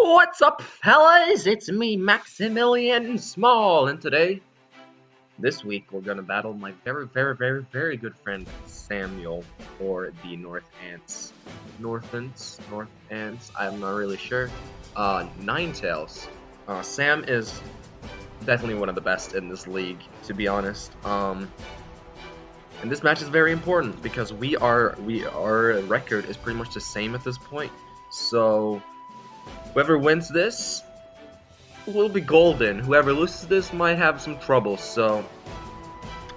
What's up, fellas? It's me, Maximilian Small, and this week, we're gonna battle my very good friend Samuel, or the Northants. Northants, I'm not really sure. Ninetales. Sam is definitely one of the best in this league, to be honest. And this match is very important because our record is pretty much the same at this point. So whoever wins this will be golden. Whoever loses this might have some trouble. So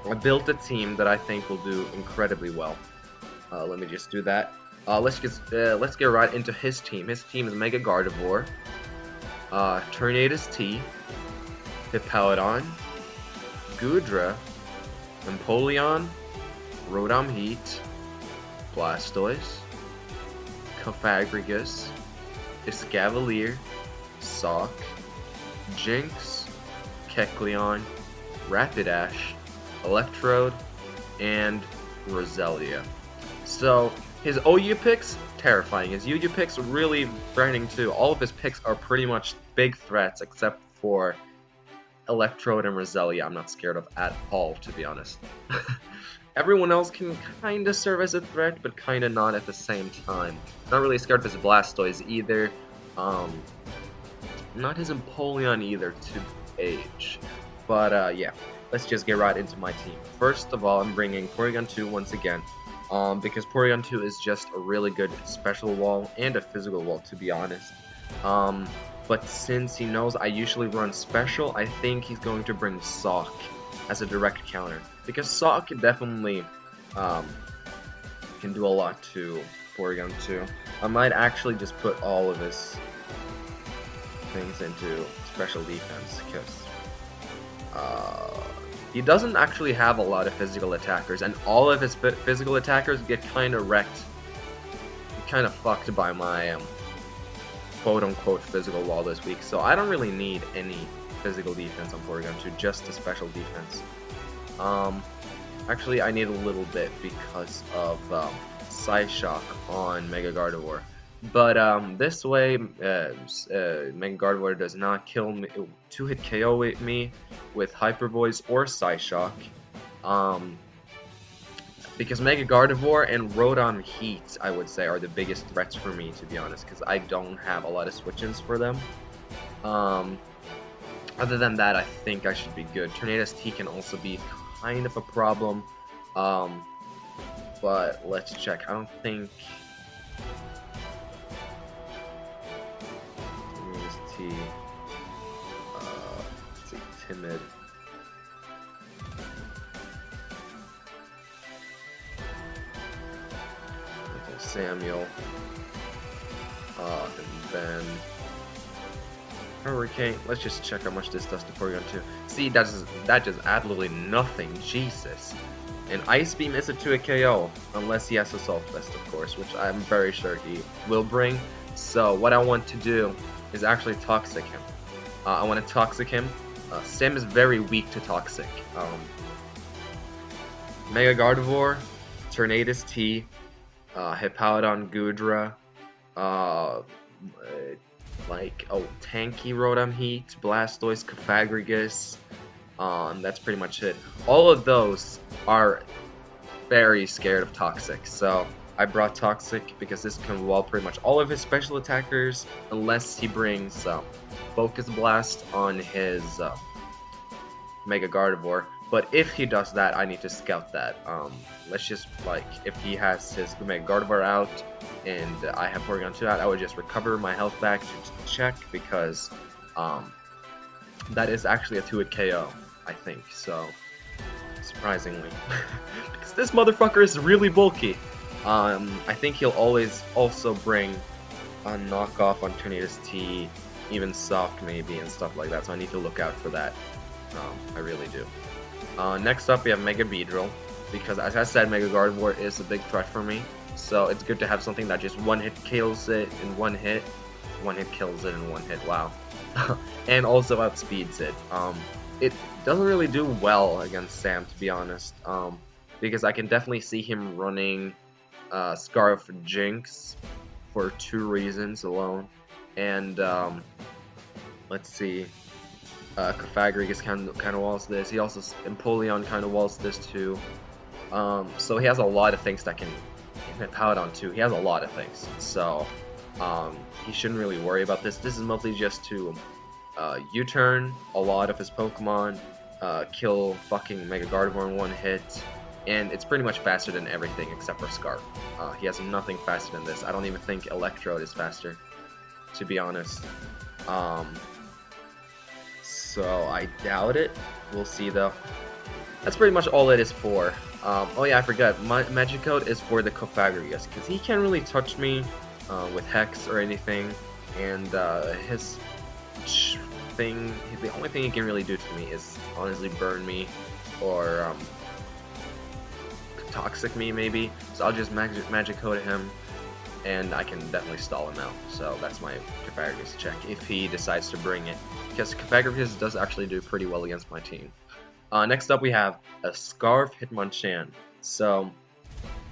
I built a team that I think will do incredibly well. Let me just do that. Let's get right into his team. His team is Mega Gardevoir, Tornadus T, Hippowdon, Goodra, Empoleon, Rotom Heat, Blastoise, Cofagrigus, Escavalier, Sock, Jinx, Kecleon, Rapidash, Electrode, and Roselia. So his OU picks, terrifying. His UU picks, really frightening too. All of his picks are pretty much big threats except for Electrode and Roselia. I'm not scared of at all, to be honest. Everyone else can kinda serve as a threat, but kinda not at the same time. Not really scared of his Blastoise either. Not his Empoleon either, to age. But yeah, let's just get right into my team. First of all, I'm bringing Porygon 2 once again, because Porygon 2 is just a really good special wall and a physical wall, to be honest. But since he knows I usually run special, I think he's going to bring Sock as a direct counter, because Sock can definitely can do a lot to Porygon 2. I might actually just put all of his things into special defense, because he doesn't actually have a lot of physical attackers, and all of his physical attackers get kind of wrecked, kind of fucked by my quote-unquote physical wall this week. So I don't really need any physical defense on Porygon 2, just a special defense. Actually, I need a little bit because of Psyshock on Mega Gardevoir. But this way, Mega Gardevoir does not kill me, 2-hit KO me with Hyper Voice or Psyshock. Because Mega Gardevoir and Rotom Heat, I would say, are the biggest threats for me, to be honest, because I don't have a lot of switch-ins for them. Other than that, I think I should be good. Tornadus T can also be kind of a problem, but let's check. I don't think Tornadus T. Let's see, timid. Okay, Samyul, and then Hurricane. Let's just check how much this does to Porygon 2. See, that does absolutely nothing. Jesus. And Ice Beam is a 2-hit KO, unless he has Assault Vest, of course, which I'm very sure he will bring. So what I want to do is actually Toxic him. I want to Toxic him. Sam is very weak to Toxic. Mega Gardevoir, Tornadus T, Hippowdon, Goodra, tanky Rotom Heat, Blastoise, Cofagrigus. That's pretty much it. All of those are very scared of Toxic, so I brought Toxic because this can wall pretty much all of his special attackers, unless he brings Focus Blast on his Mega Gardevoir. But if he does that, I need to scout that. Let's just, if he has his Mega Gardevoir out and I have Porygon 2 out, I would just recover my health back to check, because that is actually a 2-hit KO, I think, so surprisingly. Because this motherfucker is really bulky. I think he'll always also bring a knockoff on Tornadus T, even Sock maybe, and stuff like that, so I need to look out for that. I really do. Next up, we have Mega Beedrill, because as I said, Mega Gardevoir is a big threat for me, so it's good to have something that just one-hit kills it in one hit, one-hit kills it in one hit, wow. And also outspeeds it. It doesn't really do well against Sam, to be honest, because I can definitely see him running Scarf Jinx for 2 reasons alone. and let's see, Cofagrigus kind of walls this. He also Empoleon kind of walls this too. So he has a lot of things that can Paladon too. He has a lot of things, so he shouldn't really worry about this. This is mostly just to U-turn a lot of his Pokemon, kill fucking Mega Gardevoir in one hit, and it's pretty much faster than everything except for Scarf. He has nothing faster than this. I don't even think Electrode is faster, to be honest. So I doubt it. We'll see though. That's pretty much all it is for. Oh yeah, I forgot. Magikarp is for the Cofagrigus, because he can't really touch me with Hex or anything, and his thing, the only thing he can really do to me is honestly burn me or toxic me maybe. So I'll just Magikarp him, and I can definitely stall him out. So that's my Cofagrigus check if he decides to bring it, because Cofagrigus does actually do pretty well against my team. Next up we have a Scarf Hitmonchan. So,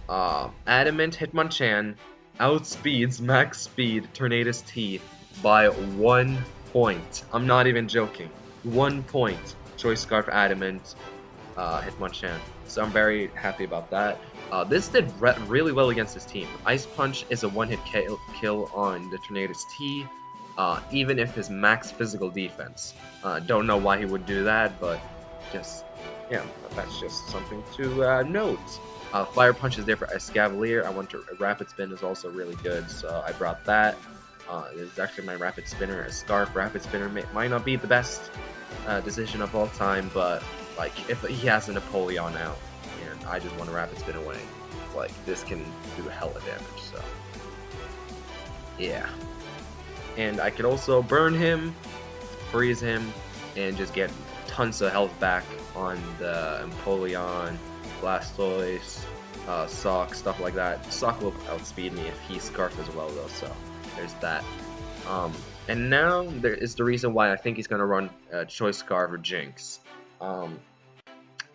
Adamant Hitmonchan outspeeds max speed Tornadus T by 1 point. I'm not even joking. 1 point. Choice Scarf Adamant Hitmonchan. So I'm very happy about that. This did really well against his team. Ice Punch is a one-hit kill on the Tornadus T, even if his max physical defense. Don't know why he would do that, but just, yeah, that's just something to note. Fire Punch is there for Escavalier. I want to Rapid Spin is also really good, so I brought that. This is actually my Rapid Spinner. A Scarf Rapid Spinner might not be the best decision of all time, but like if he has a Napoleon out and I just want to Rapid Spin away, like this can do a hell of damage. So yeah, and I could also burn him, freeze him, and just get tons of health back on the Empoleon, Blastoise, Sock, stuff like that. Sock will outspeed me if he Scarf as well though, so there's that. And now there is the reason why I think he's gonna run Choice Scarf or Jinx.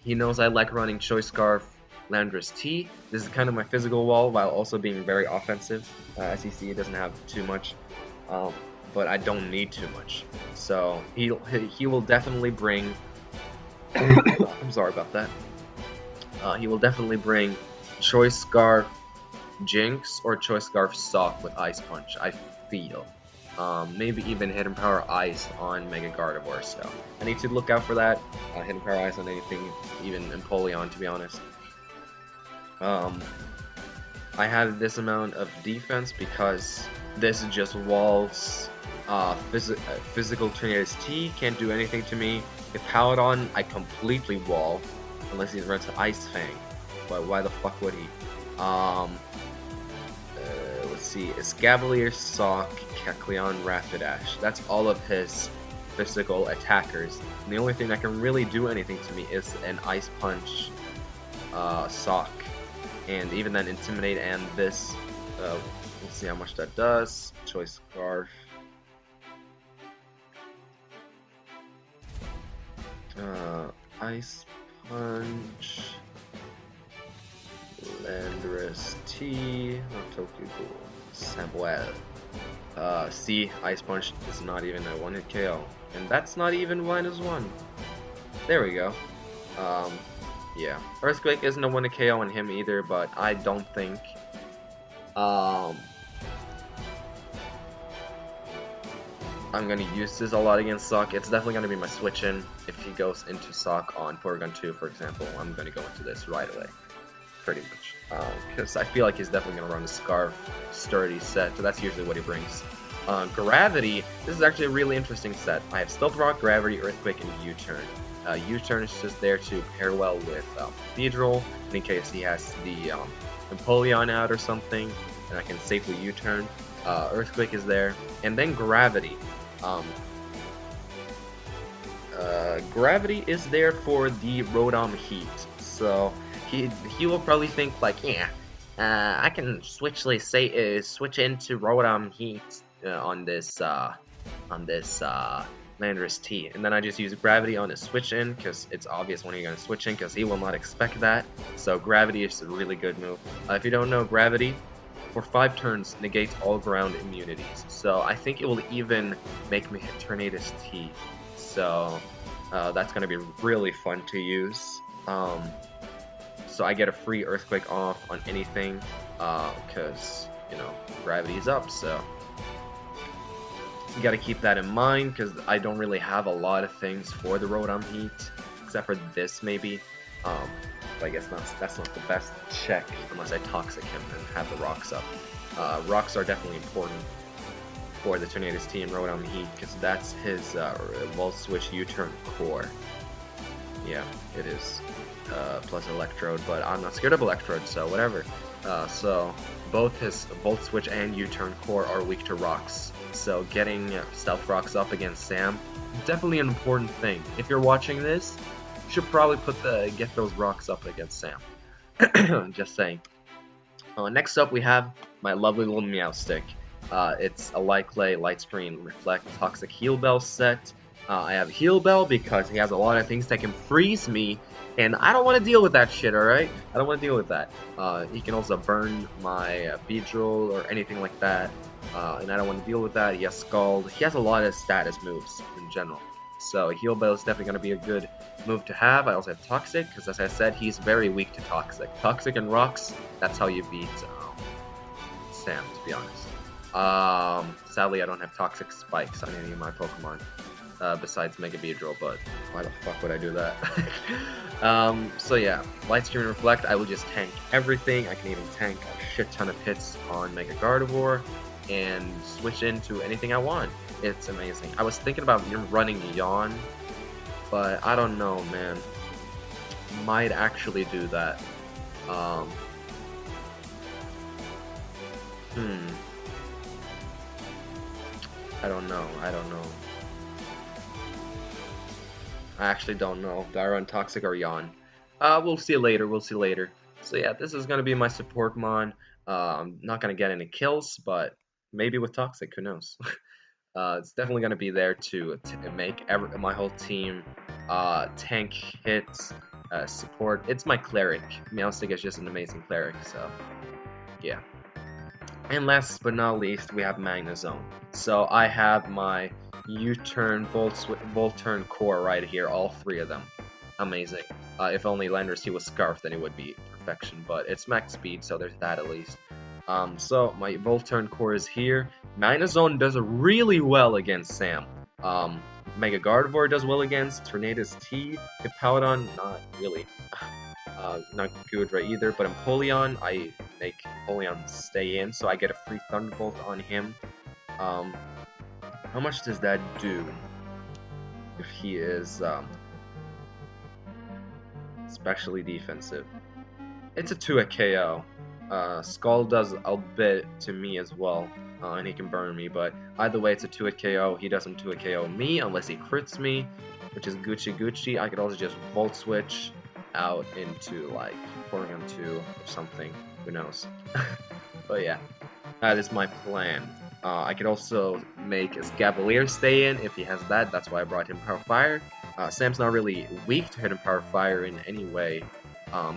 He knows I like running Choice Scarf, Landorus T. This is kind of my physical wall while also being very offensive. As you see, it doesn't have too much. But I don't need too much. So he will definitely bring. I'm sorry about that. He will definitely bring Choice Scarf Jinx or Choice Scarf Sock with Ice Punch, I feel. Maybe even Hidden Power Ice on Mega Gardevoir. So I need to look out for that. Hidden Power Ice on anything, even Empoleon, to be honest. I have this amount of defense because this is just walls. Physical Tornadus T can't do anything to me. If Paladon, I completely wall, unless he runs to Ice Fang. But why the fuck would he? Let's see, Escavalier, Sock, Kecleon, Rapidash. That's all of his physical attackers. And the only thing that can really do anything to me is an Ice Punch, Sock, and even then Intimidate and this. Let's see how much that does. Choice Scarf. Ice Punch, Landorus T, Tokyo Ghoul, Samyul. C, Ice Punch is not even a one-hit KO, and that's not even -1. There we go. Yeah, Earthquake isn't a one-hit KO on him either, but I don't think I'm gonna use this a lot against Sock. It's definitely gonna be my switch in. If he goes into Sock on Porygon 2, for example, I'm gonna go into this right away, pretty much. Because I feel like he's definitely gonna run a Scarf Sturdy set, so that's usually what he brings. Gravity, this is actually a really interesting set. I have Stealth Rock, Gravity, Earthquake, and U-Turn. U-Turn is just there to pair well with Cathedral, in case he has the Empoleon out or something, and I can safely U-Turn. Earthquake is there, and then Gravity. Gravity is there for the Rotom Heat, so he will probably think like, yeah, I can switch into Rotom Heat on this Landorus T, and then I just use Gravity on his switch in because it's obvious when you're gonna switch in because he will not expect that. So Gravity is a really good move. If you don't know Gravity, for 5 turns, negates all ground immunities. So I think it will even make me hit Tornadus T. So that's going to be really fun to use. So I get a free Earthquake off on anything, because, you know, gravity's up, so you gotta keep that in mind, because I don't really have a lot of things for the Rotom Heat, except for this, maybe. But I guess that's not the best check, unless I Toxic him and have the Rocks up. Rocks are definitely important for the Tornadus T and Rotom Heat, because that's his Volt Switch U-Turn core. Yeah, it is. Plus Electrode, but I'm not scared of Electrode, so whatever. So both his Volt Switch and U-Turn core are weak to rocks, so getting Stealth Rocks up against Sam, definitely an important thing. If you're watching this, you should probably get those rocks up against Sam. Just saying. Next up we have my lovely little Meowstic. It's a Light Clay, Light Screen, Reflect, Toxic Heal Bell set. I have Heal Bell because he has a lot of things that can freeze me, and I don't want to deal with that shit, alright? I don't want to deal with that. He can also burn my Beedrill or anything like that, and I don't want to deal with that. He has Scald. He has a lot of status moves in general. So Heal Bell is definitely going to be a good move to have. I also have Toxic, because as I said, he's very weak to Toxic. Toxic and Rocks, that's how you beat Sam, to be honest. Sadly, I don't have Toxic Spikes on any of my Pokemon. Besides Mega Beedrill, but why the fuck would I do that? So yeah, Light Screen Reflect, I will just tank everything. I can even tank a shit ton of hits on Mega Gardevoir and switch into anything I want. It's amazing. I was thinking about running Yawn, but I don't know, man. Might actually do that. I don't know. I actually don't know. Do I run Toxic or Yawn? We'll see later. So yeah, this is gonna be my support mon. I'm not gonna get any kills, but maybe with Toxic, who knows? It's definitely gonna be there to make my whole team tank hits, support. It's my Cleric. Meowstic is just an amazing Cleric, so yeah. And last but not least, we have Magnezone. So I have my U-Turn, Volt-Turn core right here, all 3 of them. Amazing. If only Landorus was Scarf, then it would be perfection, but it's max speed, so there's that at least. So my Volt-Turn core is here. Magnezone does really well against Sam. Mega Gardevoir does well against Tornadus T. Hippowdon, not really. Not Gudra either, but Empoleon, I make Empoleon stay in, so I get a free Thunderbolt on him. How much does that do if he is especially defensive? It's a 2-hit KO. Skull does a bit to me as well, and he can burn me, but either way it's a 2-hit KO. He doesn't 2-hit KO me unless he crits me, which is Gucci. I could also just Volt Switch out into like Porygon 2 or something, who knows. But yeah, that is my plan. I could also make Escavalier stay in if he has that. That's why I brought him Power Fire. Sam's not really weak to hit him Power Fire in any way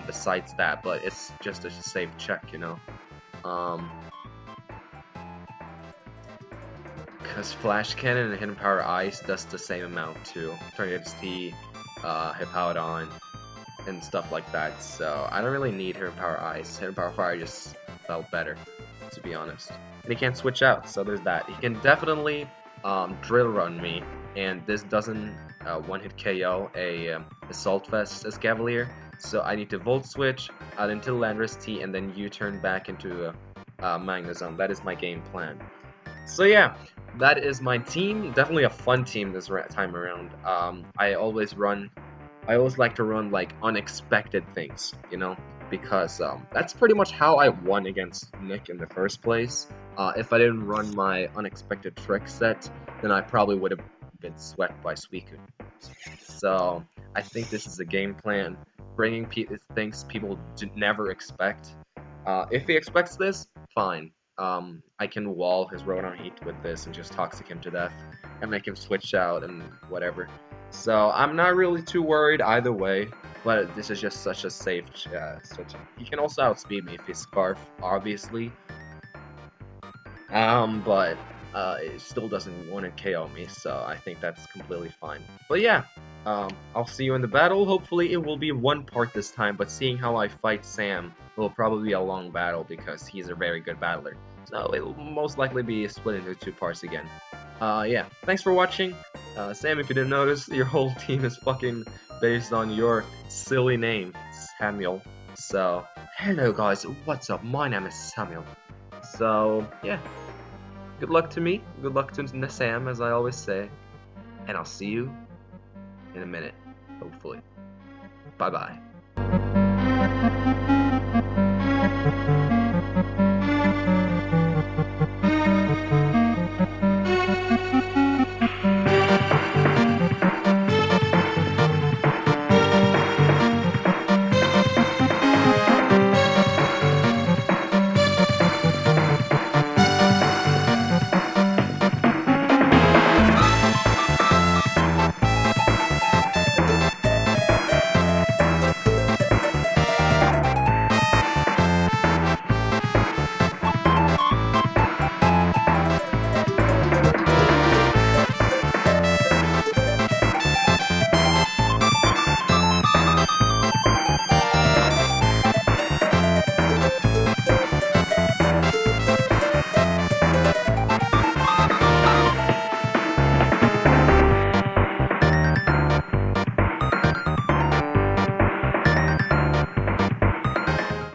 besides that, but it's just a safe check, you know. Because Flash Cannon and Hidden Power Ice does the same amount too. Tornadus T, Hippowdon, and stuff like that. So I don't really need Hidden Power Ice. Hidden Power Fire just felt better, to be honest. And he can't switch out, so there's that. He can definitely Drill Run me, and this doesn't one-hit KO a Assault Vest Escavalier, so I need to Volt Switch out into Landorus T and then U-turn back into Magnezone. That is my game plan. So yeah, that is my team. Definitely a fun team this time around. I always like to run like unexpected things, you know, because that's pretty much how I won against Nick in the first place. If I didn't run my unexpected trick set, then I probably would have been swept by Suicune. So I think this is a game plan, bringing things people never expect. If he expects this, fine. I can wall his Rotom Heat with this and just Toxic him to death and make him switch out and whatever. So I'm not really too worried either way, but this is just such a safe switch. He can also outspeed me if he's Scarf, obviously. But it still doesn't want to KO me, so I think that's completely fine. But yeah, I'll see you in the battle. Hopefully it will be one part this time, but seeing how I fight Sam, it will probably be a long battle because he's a very good battler. So it will most likely be split into 2 parts again. Yeah, thanks for watching. Sam, if you didn't notice, your whole team is fucking based on your silly name, Samuel. So, hello guys, what's up? My name is Samuel. So, yeah, good luck to me, good luck to Sam, as I always say, and I'll see you in a minute, hopefully. Bye-bye.